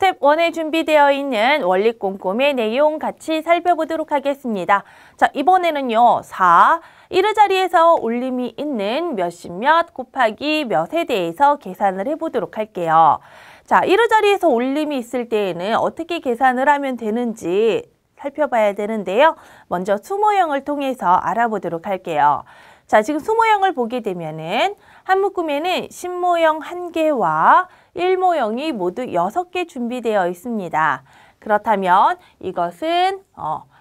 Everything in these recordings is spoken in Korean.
스텝 1에 준비되어 있는 원리 꼼꼼의 내용 같이 살펴보도록 하겠습니다. 자, 이번에는요. 4, 1의 자리에서 올림이 있는 몇십 몇 곱하기 몇에 대해서 계산을 해보도록 할게요. 자, 1의 자리에서 올림이 있을 때에는 어떻게 계산을 하면 되는지 살펴봐야 되는데요. 먼저 수모형을 통해서 알아보도록 할게요. 자, 지금 수모형을 보게 되면은 한 묶음에는 10모형 1개와 1모형이 모두 6개 준비되어 있습니다. 그렇다면 이것은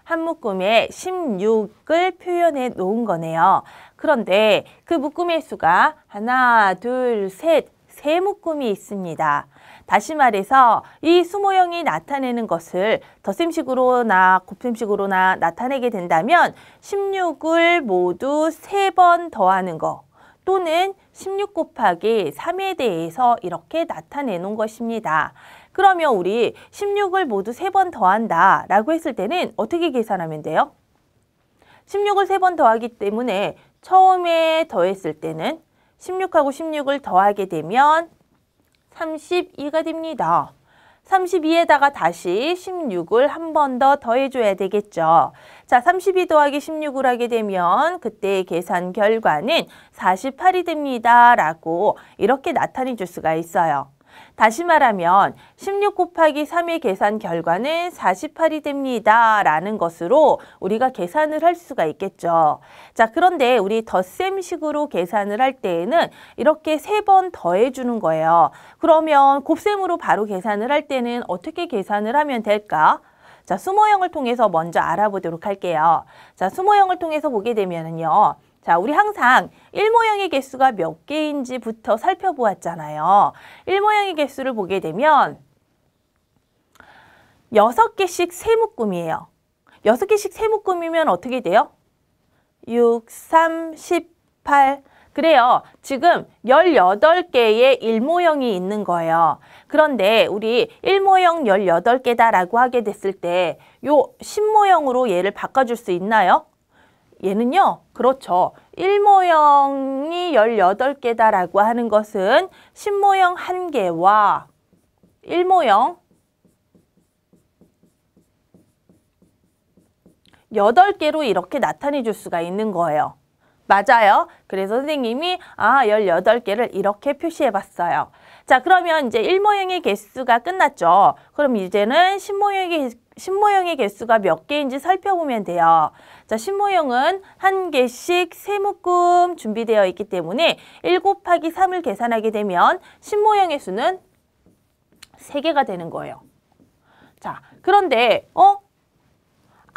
한 묶음에 16을 표현해 놓은 거네요. 그런데 그 묶음의 수가 하나, 둘, 셋, 세 묶음이 있습니다. 다시 말해서 이 수모형이 나타내는 것을 덧셈식으로나 곱셈식으로나 나타내게 된다면 16을 모두 3번 더하는 거 또는 16 곱하기 3에 대해서 이렇게 나타내 놓은 것입니다. 그러면 우리 16을 모두 3번 더한다 라고 했을 때는 어떻게 계산하면 돼요? 16을 3번 더하기 때문에 처음에 더했을 때는 16하고 16을 더하게 되면 32가 됩니다. 32에다가 다시 16을 한 번 더 더해줘야 되겠죠. 자, 32 더하기 16을 하게 되면 그때의 계산 결과는 48이 됩니다. 라고 이렇게 나타내 줄 수가 있어요. 다시 말하면 16 곱하기 3의 계산 결과는 48이 됩니다. 라는 것으로 우리가 계산을 할 수가 있겠죠. 자, 그런데 우리 덧셈식으로 계산을 할 때에는 이렇게 3번 더해주는 거예요. 그러면 곱셈으로 바로 계산을 할 때는 어떻게 계산을 하면 될까? 자, 수모형을 통해서 먼저 알아보도록 할게요. 자, 수모형을 통해서 보게 되면은요. 자, 우리 항상 1모형의 개수가 몇 개인지부터 살펴보았잖아요. 1모형의 개수를 보게 되면 6개씩 세묶음이에요. 6개씩 세묶음이면 어떻게 돼요? 6, 3, 18. 그래요. 지금 18개의 1모형이 있는 거예요. 그런데 우리 1모형 18개다라고 하게 됐을 때 요 10모형으로 얘를 바꿔줄 수 있나요? 얘는요. 그렇죠. 1모형이 18개다라고 하는 것은 10모형 1개와 1모형 8개로 이렇게 나타내 줄 수가 있는 거예요. 맞아요. 그래서 선생님이 18개를 이렇게 표시해 봤어요. 자, 그러면 이제 1모형의 개수가 끝났죠. 그럼 이제는 10모형의 개수가 몇 개인지 살펴보면 돼요. 자, 10모형은 1개씩 세묶음 준비되어 있기 때문에 1 곱하기 3을 계산하게 되면 10모형의 수는 3개가 되는 거예요. 자, 그런데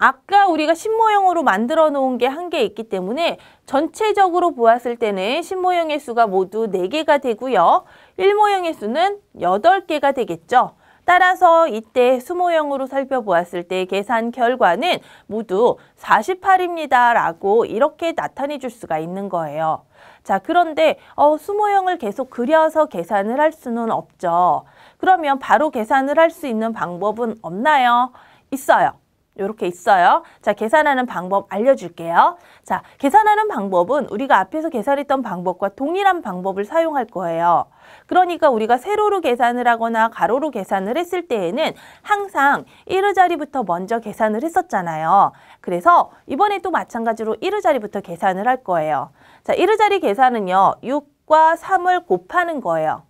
아까 우리가 10모형으로 만들어 놓은 게 1개 있기 때문에 전체적으로 보았을 때는 10모형의 수가 모두 4개가 되고요. 1모형의 수는 8개가 되겠죠. 따라서 이때 수모형으로 살펴보았을 때 계산 결과는 모두 48입니다. 라고 이렇게 나타내 줄 수가 있는 거예요. 자, 그런데 수모형을 계속 그려서 계산을 할 수는 없죠. 그러면 바로 계산을 할 수 있는 방법은 없나요? 있어요. 이렇게 있어요. 자, 계산하는 방법 알려줄게요. 자, 계산하는 방법은 우리가 앞에서 계산했던 방법과 동일한 방법을 사용할 거예요. 그러니까 우리가 세로로 계산을 하거나 가로로 계산을 했을 때에는 항상 1의 자리부터 먼저 계산을 했었잖아요. 그래서 이번에도 마찬가지로 1의 자리부터 계산을 할 거예요. 자, 1의 자리 계산은요. 6과 3을 곱하는 거예요.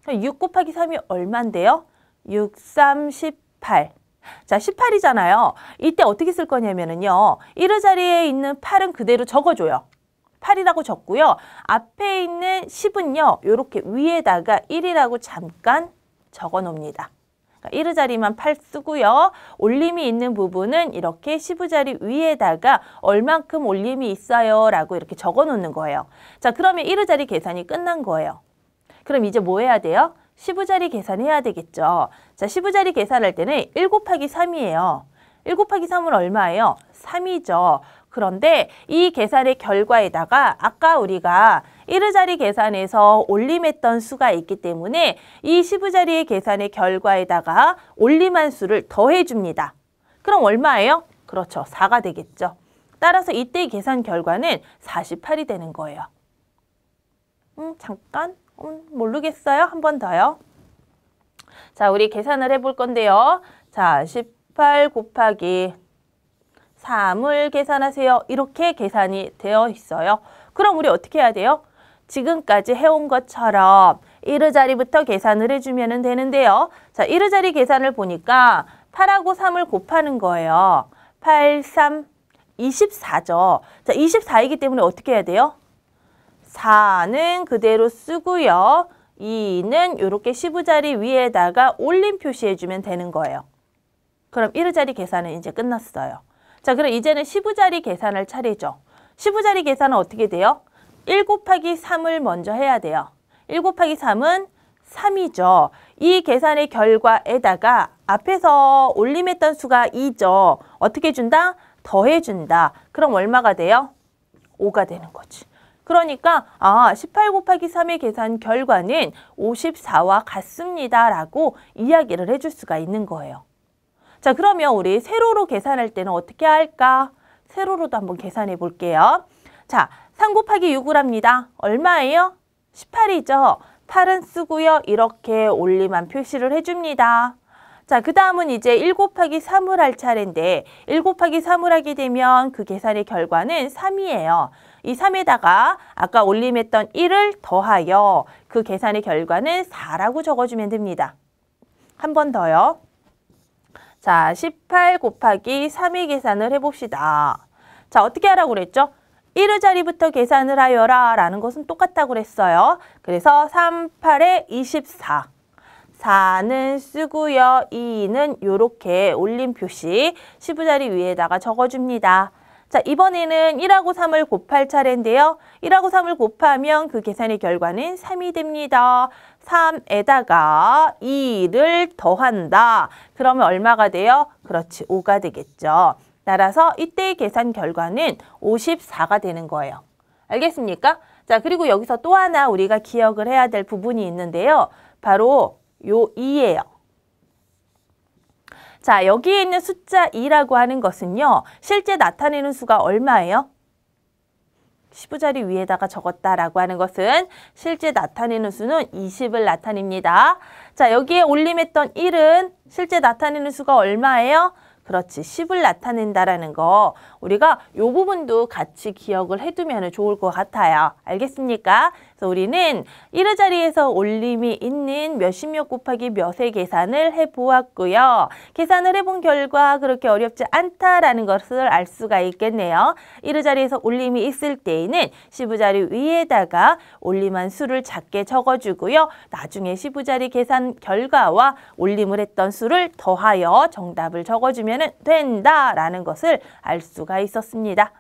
6 곱하기 3이 얼만데요? 6, 3, 18. 자, 18이잖아요. 이때 어떻게 쓸 거냐면요. 1의 자리에 있는 8은 그대로 적어줘요. 8이라고 적고요. 앞에 있는 10은요. 이렇게 위에다가 1이라고 잠깐 적어 놓습니다. 그러니까 1의 자리만 8 쓰고요. 올림이 있는 부분은 이렇게 10의 자리 위에다가 얼만큼 올림이 있어요. 라고 이렇게 적어 놓는 거예요. 자, 그러면 1의 자리 계산이 끝난 거예요. 그럼 이제 뭐 해야 돼요? 10의 자리 계산해야 되겠죠. 자, 10의 자리 계산할 때는 1 곱하기 3이에요. 1 곱하기 3은 얼마예요? 3이죠. 그런데 이 계산의 결과에다가 아까 우리가 1의 자리 계산에서 올림했던 수가 있기 때문에 이 10의 자리의 계산의 결과에다가 올림한 수를 더해줍니다. 그럼 얼마예요? 그렇죠. 4가 되겠죠. 따라서 이때의 계산 결과는 48이 되는 거예요. 잠깐. 모르겠어요. 한 번 더요. 자, 우리 계산을 해볼 건데요. 자, 18 곱하기 3을 계산하세요. 이렇게 계산이 되어 있어요. 그럼 우리 어떻게 해야 돼요? 지금까지 해온 것처럼 1의 자리부터 계산을 해주면 되는데요. 자, 1의 자리 계산을 보니까 8하고 3을 곱하는 거예요. 8, 3, 24죠. 자, 24이기 때문에 어떻게 해야 돼요? 4는 그대로 쓰고요. 2는 이렇게 시부자리 위에다가 올림 표시해주면 되는 거예요. 그럼 1의 자리 계산은 이제 끝났어요. 자, 그럼 이제는 시부자리 계산할 차례죠. 시부자리 계산은 어떻게 돼요? 1 곱하기 3을 먼저 해야 돼요. 1 곱하기 3은 3이죠. 이 계산의 결과에다가 앞에서 올림했던 수가 2죠. 어떻게 준다? 더해준다. 그럼 얼마가 돼요? 5가 되는 거지. 그러니까 18 곱하기 3의 계산 결과는 54와 같습니다. 라고 이야기를 해줄 수가 있는 거예요. 자, 그러면 우리 세로로 계산할 때는 어떻게 할까? 세로로도 한번 계산해 볼게요. 자, 3 곱하기 6을 합니다. 얼마예요? 18이죠. 8은 쓰고요. 이렇게 올림한 표시를 해줍니다. 자, 그 다음은 이제 1 곱하기 3을 할 차례인데 1 곱하기 3을 하게 되면 그 계산의 결과는 3이에요. 이 3에다가 아까 올림했던 1을 더하여 그 계산의 결과는 4라고 적어주면 됩니다. 한 번 더요. 자, 18 곱하기 3의 계산을 해봅시다. 자, 어떻게 하라고 그랬죠? 1의 자리부터 계산을 하여라 라는 것은 똑같다고 그랬어요. 그래서 3, 8에 24. 4는 쓰고요. 2는 이렇게 올림 표시 시부자리 위에다가 적어줍니다. 자, 이번에는 1하고 3을 곱할 차례인데요. 1하고 3을 곱하면 그 계산의 결과는 3이 됩니다. 3에다가 2를 더한다. 그러면 얼마가 돼요? 그렇지, 5가 되겠죠. 따라서 이때의 계산 결과는 54가 되는 거예요. 알겠습니까? 자, 그리고 여기서 또 하나 우리가 기억을 해야 될 부분이 있는데요. 바로 요 2예요. 자, 여기에 있는 숫자 2라고 하는 것은요. 실제 나타내는 수가 얼마예요? 시부자리 위에다가 적었다라고 하는 것은 실제 나타내는 수는 20을 나타냅니다. 자, 여기에 올림했던 1은 실제 나타내는 수가 얼마예요? 그렇지, 10을 나타낸다라는 거 우리가 이 부분도 같이 기억을 해두면 좋을 것 같아요. 알겠습니까? 그래서 우리는 1의 자리에서 올림이 있는 몇십몇 곱하기 몇의 계산을 해보았고요. 계산을 해본 결과 그렇게 어렵지 않다라는 것을 알 수가 있겠네요. 1의 자리에서 올림이 있을 때에는 시부자리 위에다가 올림한 수를 작게 적어주고요. 나중에 시부자리 계산 결과와 올림을 했던 수를 더하여 정답을 적어주면 된다라는 것을 알 수가 있었습니다.